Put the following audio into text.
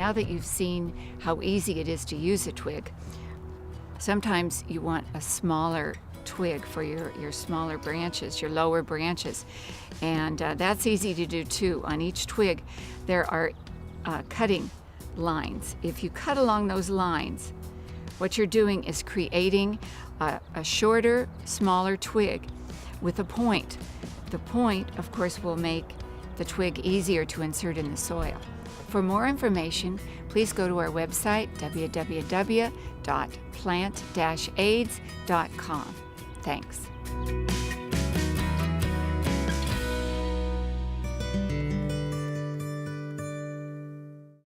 now that you've seen how easy it is to use a twig, sometimes you want a smaller twig for your smaller branches, your lower branches, and that's easy to do too. On each twig there are cutting lines. If you cut along those lines, what you're doing is creating a shorter, smaller twig with a point. The point, of course, will make the twig easier to insert in the soil. For more information, please go to our website, www.plant-aids.com. Thanks.